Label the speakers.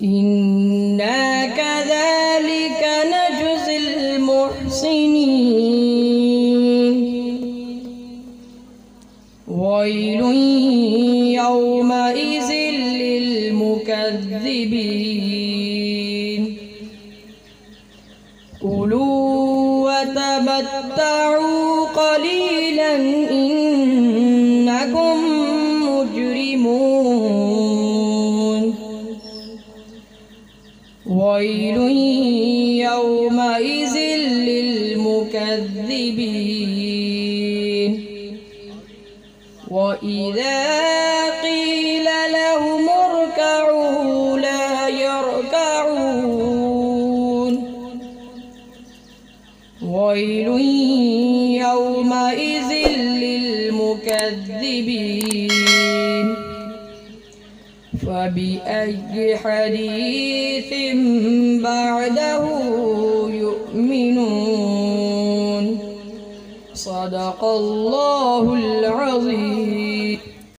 Speaker 1: إنا كذلك نجزي المحسنين ويل يومئذ للمكذبين كلوا وتمتعوا قليلا إنكم مجرمون ويل يومئذ للمكذبين وإذا قيل لهم اركعوا لا يركعون ويل يومئذ للمكذبين فبأي حديث بعده يؤمنون صدق الله العظيم.